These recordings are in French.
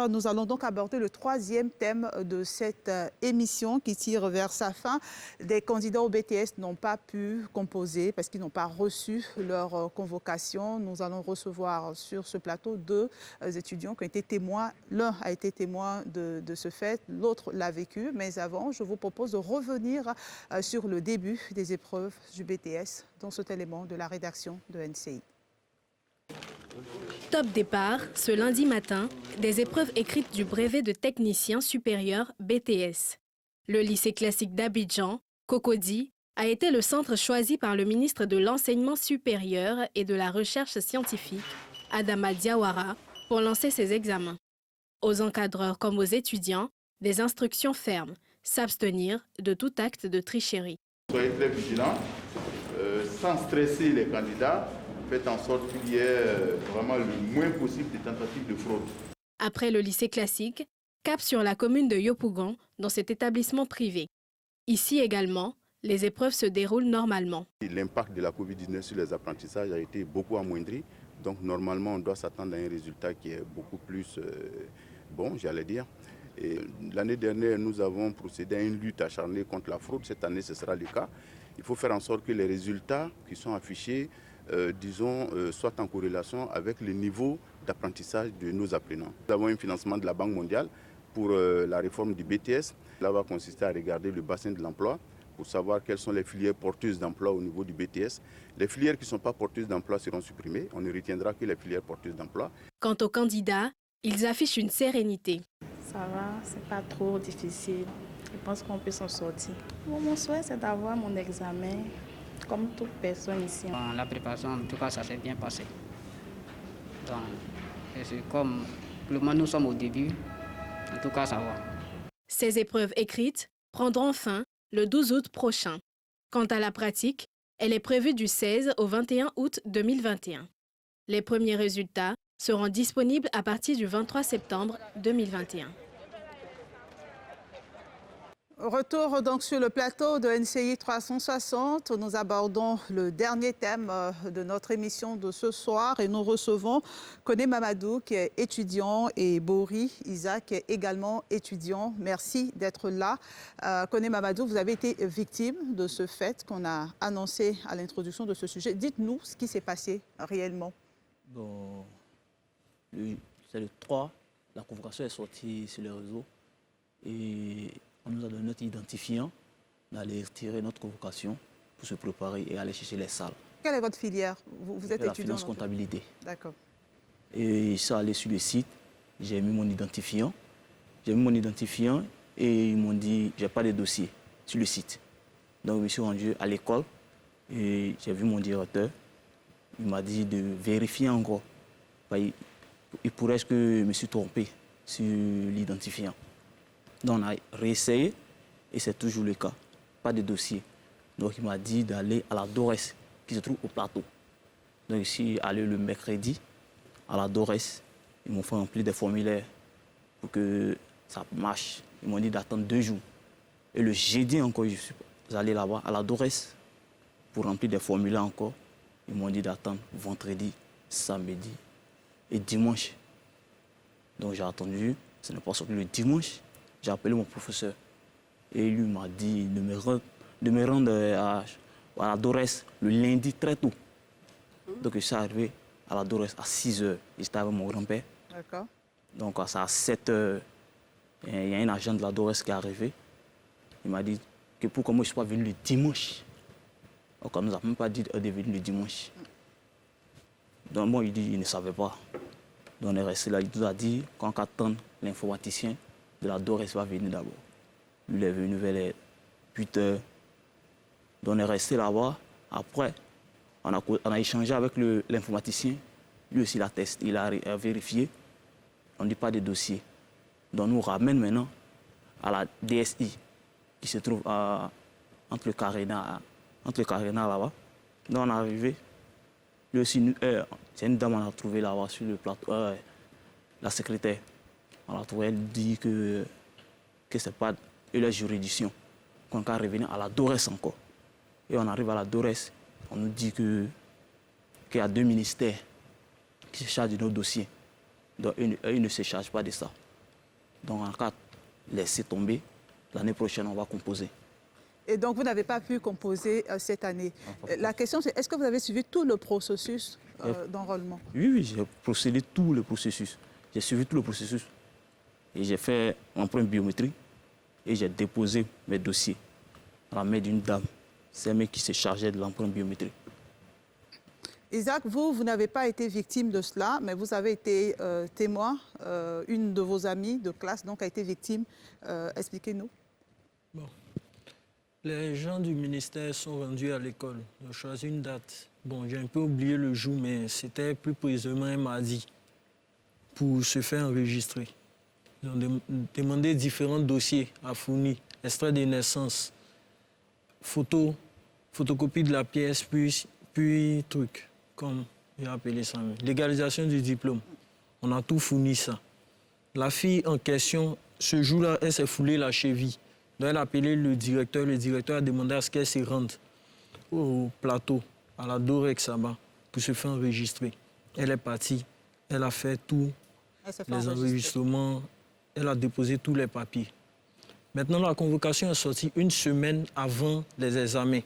Nous allons donc aborder le troisième thème de cette émission qui tire vers sa fin. Des candidats au BTS n'ont pas pu composer parce qu'ils n'ont pas reçu leur convocation. Nous allons recevoir sur ce plateau deux étudiants qui ont été témoins. L'un a été témoin de ce fait, l'autre l'a vécu. Mais avant, je vous propose de revenir sur le début des épreuves du BTS dans cet élément de la rédaction de NCI. Top départ, ce lundi matin, des épreuves écrites du brevet de technicien supérieur BTS. Le lycée classique d'Abidjan, Cocody, a été le centre choisi par le ministre de l'Enseignement supérieur et de la Recherche scientifique, Adama Diawara, pour lancer ses examens. Aux encadreurs comme aux étudiants, des instructions fermes, s'abstenir de tout acte de tricherie. Soyez très vigilants, sans stresser les candidats. Faites en sorte qu'il y ait vraiment le moins possible de tentatives de fraude. Après le lycée classique, cap sur la commune de Yopougon, dans cet établissement privé. Ici également, les épreuves se déroulent normalement. L'impact de la Covid-19 sur les apprentissages a été beaucoup amoindri. Donc normalement, on doit s'attendre à un résultat qui est beaucoup plus bon, j'allais dire. L'année dernière, nous avons procédé à une lutte acharnée contre la fraude. Cette année, ce sera le cas. Il faut faire en sorte que les résultats qui sont affichés soit en corrélation avec le niveau d'apprentissage de nos apprenants. Nous avons un financement de la Banque mondiale pour la réforme du BTS. Cela va consister à regarder le bassin de l'emploi pour savoir quelles sont les filières porteuses d'emploi au niveau du BTS. Les filières qui ne sont pas porteuses d'emploi seront supprimées. On ne retiendra que les filières porteuses d'emploi. Quant aux candidats, ils affichent une sérénité. Ça va, c'est pas trop difficile. Je pense qu'on peut s'en sortir. Mon souhait, c'est d'avoir mon examen comme toute personne ici. La préparation, en tout cas, ça s'est bien passé. Donc, comme nous sommes au début, en tout cas, ça va. Ces épreuves écrites prendront fin le 12 août prochain. Quant à la pratique, elle est prévue du 16 au 21 août 2021. Les premiers résultats seront disponibles à partir du 23 septembre 2021. Retour donc sur le plateau de NCI 360. Nous abordons le dernier thème de notre émission de ce soir et nous recevons Koné Mamadou qui est étudiant et Bori Isaac qui est également étudiant. Merci d'être là. Koné Mamadou, vous avez été victime de ce fait qu'on a annoncé à l'introduction de ce sujet. Dites-nous ce qui s'est passé réellement. Bon, c'est le 3, la convocation est sortie sur les réseaux et on nous a donné notre identifiant, on allait retirer notre convocation pour se préparer et aller chercher les salles. Quelle est votre filière? Vous êtes étudiant? La finance comptabilité. D'accord. Et ça allait sur le site, j'ai mis mon identifiant. J'ai mis mon identifiant et ils m'ont dit, j'ai pas de dossier sur le site. Donc je me suis rendu à l'école et j'ai vu mon directeur. Il m'a dit de vérifier encore. Il pourrait que je me suis trompé sur l'identifiant. Donc on a réessayé et c'est toujours le cas. Pas de dossier. Donc il m'a dit d'aller à la DORES qui se trouve au plateau. Donc je suis allé le mercredi à la DORES. Ils m'ont fait remplir des formulaires pour que ça marche. Ils m'ont dit d'attendre 2 jours. Et le jeudi encore, je suis allé là-bas à la DORES pour remplir des formulaires encore. Ils m'ont dit d'attendre vendredi, samedi et dimanche. Donc j'ai attendu. Ce n'est pas sorti le dimanche. J'ai appelé mon professeur et lui m'a dit de me rendre à la DORES le lundi très tôt. Donc je suis arrivé à la DORES à 6 h. J'étais avec mon grand-père. D'accord. Donc à 7 h, il y a un agent de la DORES qui est arrivé. Il m'a dit que pourquoi moi je ne suis pas venu le dimanche. Donc on ne nous a même pas dit de venir le dimanche. Donc moi il ne savait pas. Donc on est resté là. Il nous a dit qu'on attend l'informaticien de la DORES va venir d'abord. Lui, il est venu vers les 8 h. Donc on est resté là-bas. Après, on a échangé avec l'informaticien. Lui aussi, il a vérifié. On ne dit pas de dossier. Donc on nous ramène maintenant à la DSI qui se trouve entre le Carena là-bas. Donc on est arrivé. Lui aussi, c'est une dame qu'on a trouvée là-bas sur le plateau, la secrétaire. On a trouvé, elle dit que ce n'est pas de la juridiction, qu'on va revenir à la DORES encore. Et on arrive à la DORES, on nous dit qu'il y a 2 ministères qui se chargent de nos dossiers. Donc, ils ne se chargent pas de ça. Donc en cas laisser tomber, l'année prochaine, on va composer. Et donc, vous n'avez pas pu composer cette année. La question, c'est est-ce que vous avez suivi tout le processus d'enrôlement? Oui, j'ai procédé tout le processus. J'ai suivi tout le processus. Et j'ai fait empreinte biométrique et j'ai déposé mes dossiers à la main d'une dame. C'est elle qui se chargeait de l'empreinte biométrique. Isaac, vous n'avez pas été victime de cela, mais vous avez été témoin. Une de vos amies de classe donc, a été victime. Expliquez-nous. Bon. Les gens du ministère sont rendus à l'école. Ils ont choisi une date. Bon, j'ai un peu oublié le jour, mais c'était plus précisément un mardi pour se faire enregistrer. Ils ont demandé différents dossiers à fournir. Extrait de naissance, photocopie de la pièce, puis truc, comme j'ai appelé ça. Légalisation du diplôme. On a tout fourni ça. La fille en question, ce jour-là, elle s'est foulée la cheville. Donc elle a appelé le directeur a demandé à ce qu'elle se rende au plateau, à la Dorex-Saba, pour se faire enregistrer. Elle est partie, elle a fait tous les enregistrements, elle a déposé tous les papiers. Maintenant, la convocation est sortie une semaine avant les examens.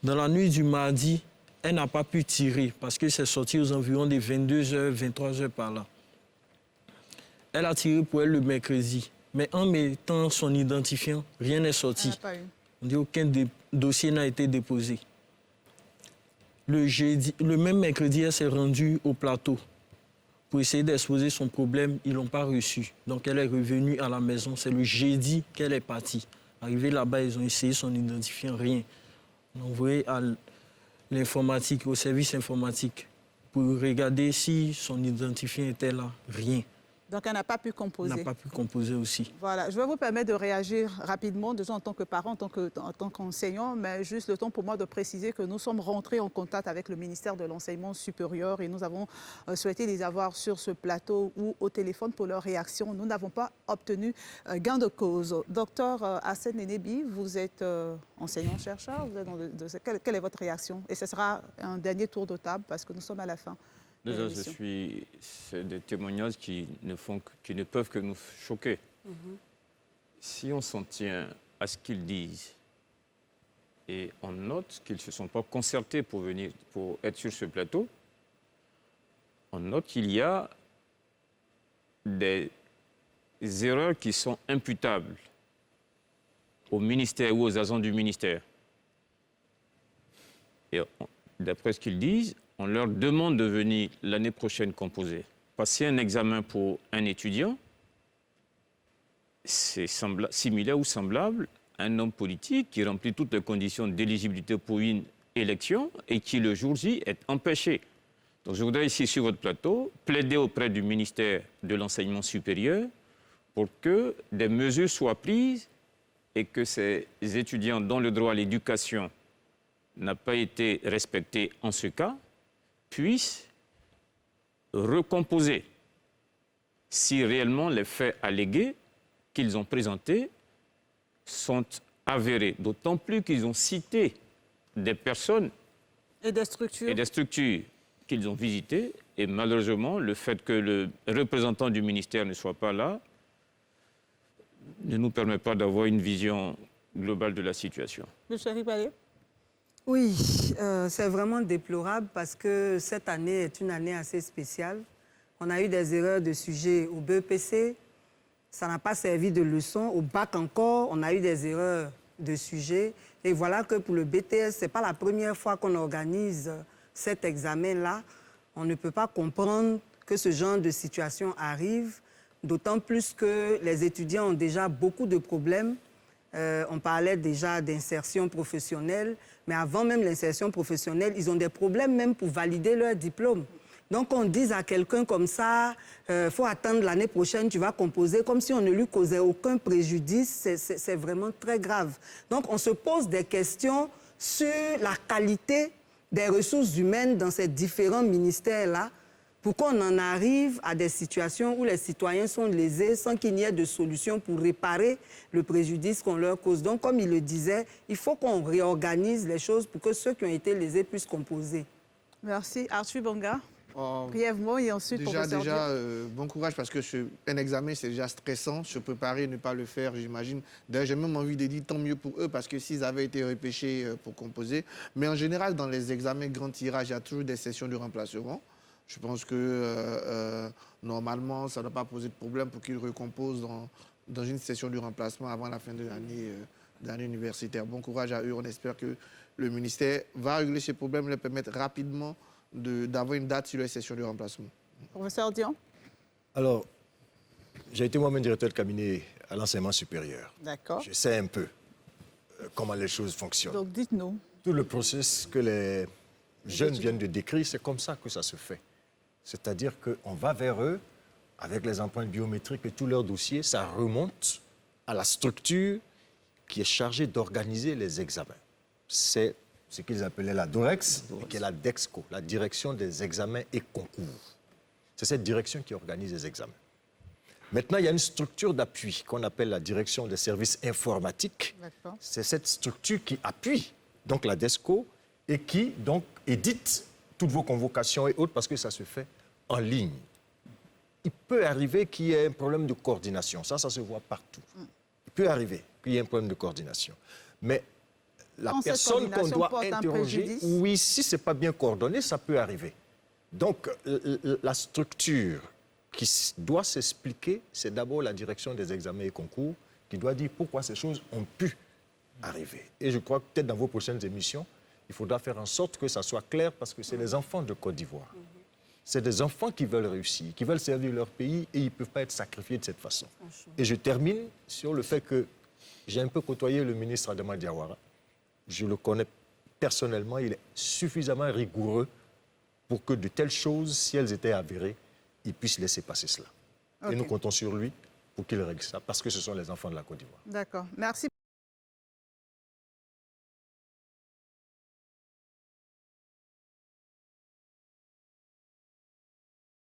Dans la nuit du mardi, elle n'a pas pu tirer parce que c'est sorti aux environs des 22h, 23h par là. Elle a tiré pour elle le mercredi. Mais en mettant son identifiant, rien n'est sorti. On dit aucun dossier n'a été déposé. Le même mercredi, elle s'est rendue au plateau pour essayer d'exposer son problème. Ils ne l'ont pas reçu. Donc elle est revenue à la maison. C'est le jeudi qu'elle est partie. Arrivée là-bas, ils ont essayé son identifiant, rien. On a envoyé à l'informatique, au service informatique, pour regarder si son identifiant était là, rien. Donc, elle n'a pas pu composer. Elle n'a pas pu composer aussi. Voilà, je vais vous permettre de réagir rapidement, déjà en tant que parent, en tant qu'enseignant, mais juste le temps pour moi de préciser que nous sommes rentrés en contact avec le ministère de l'Enseignement supérieur et nous avons souhaité les avoir sur ce plateau ou au téléphone pour leur réaction. Nous n'avons pas obtenu gain de cause. Docteur Hassen Nenebi, vous êtes enseignant-chercheur, quelle est votre réaction? Et ce sera un dernier tour de table parce que nous sommes à la fin. Déjà, c'est des témoignages qui ne peuvent que nous choquer. Si on s'en tient à ce qu'ils disent et on note qu'ils ne se sont pas concertés pour être sur ce plateau, on note qu'il y a des erreurs qui sont imputables au ministère ou aux agents du ministère. Et d'après ce qu'ils disent, on leur demande de venir l'année prochaine composer. Passer un examen pour un étudiant, c'est similaire ou semblable à un homme politique qui remplit toutes les conditions d'éligibilité pour une élection et qui, le jour J, est empêché. Donc je voudrais ici, sur votre plateau, plaider auprès du ministère de l'Enseignement supérieur pour que des mesures soient prises et que ces étudiants dont le droit à l'éducation n'a pas été respecté en ce cas, puissent recomposer si réellement les faits allégués qu'ils ont présentés sont avérés. D'autant plus qu'ils ont cité des personnes et des structures qu'ils ont visitées. Et malheureusement, le fait que le représentant du ministère ne soit pas là ne nous permet pas d'avoir une vision globale de la situation. M. Riballé. Oui, c'est vraiment déplorable parce que cette année est une année assez spéciale. On a eu des erreurs de sujet au BEPC, ça n'a pas servi de leçon. Au bac encore, on a eu des erreurs de sujet. Et voilà que pour le BTS, ce n'est pas la première fois qu'on organise cet examen-là. On ne peut pas comprendre que ce genre de situation arrive, d'autant plus que les étudiants ont déjà beaucoup de problèmes. On parlait déjà d'insertion professionnelle, mais avant même l'insertion professionnelle, ils ont des problèmes même pour valider leur diplôme. Donc on dit à quelqu'un comme ça, faut attendre l'année prochaine, tu vas composer, comme si on ne lui causait aucun préjudice, c'est vraiment très grave. Donc on se pose des questions sur la qualité des ressources humaines dans ces différents ministères-là. Pourquoi on en arrive à des situations où les citoyens sont lésés sans qu'il n'y ait de solution pour réparer le préjudice qu'on leur cause. Donc, comme il le disait, il faut qu'on réorganise les choses pour que ceux qui ont été lésés puissent composer. Merci. Arthur Bonga. Brièvement, et ensuite, professeur Diop. Bon courage, parce que un examen, c'est déjà stressant. Se préparer, ne pas le faire, j'imagine. D'ailleurs, j'ai même envie de dire tant mieux pour eux, parce que s'ils avaient été repêchés pour composer. Mais en général, dans les examens grand tirage, il y a toujours des sessions de remplacement. Je pense que normalement, ça ne doit pas poser de problème pour qu'ils recomposent dans une session de remplacement avant la fin de l'année universitaire. Bon courage à eux. On espère que le ministère va régler ces problèmes et leur permettre rapidement d'avoir une date sur les sessions de remplacement. Professeur Dion. Alors, j'ai été moi-même directeur de cabinet à l'enseignement supérieur. D'accord. Je sais un peu comment les choses fonctionnent. Donc, dites-nous. Tout le processus que les jeunes viennent de décrire, c'est comme ça que ça se fait. C'est-à-dire qu'on va vers eux avec les empreintes biométriques et tous leurs dossiers. Ça remonte à la structure qui est chargée d'organiser les examens. C'est ce qu'ils appelaient la DOREX, et qui est la DEXCO, la direction des examens et concours. C'est cette direction qui organise les examens. Maintenant, il y a une structure d'appui qu'on appelle la direction des services informatiques. C'est cette structure qui appuie donc la DEXCO et qui donc édite toutes vos convocations et autres parce que ça se fait en ligne. Il peut arriver qu'il y ait un problème de coordination. Ça se voit partout. Il peut arriver qu'il y ait un problème de coordination. Mais la personne qu'on doit interroger, oui, si ce n'est pas bien coordonné, ça peut arriver. Donc, la structure qui doit s'expliquer, c'est d'abord la direction des examens et concours qui doit dire pourquoi ces choses ont pu arriver. Et je crois que peut-être dans vos prochaines émissions, il faudra faire en sorte que ça soit clair parce que c'est les enfants de Côte d'Ivoire. C'est des enfants qui veulent réussir, qui veulent servir leur pays et ils ne peuvent pas être sacrifiés de cette façon. Et je termine sur le fait que j'ai un peu côtoyé le ministre Adama Diawara. Je le connais personnellement, il est suffisamment rigoureux pour que de telles choses, si elles étaient avérées, il puisse laisser passer cela. Et nous comptons sur lui pour qu'il règle ça, parce que ce sont les enfants de la Côte d'Ivoire. D'accord. Merci.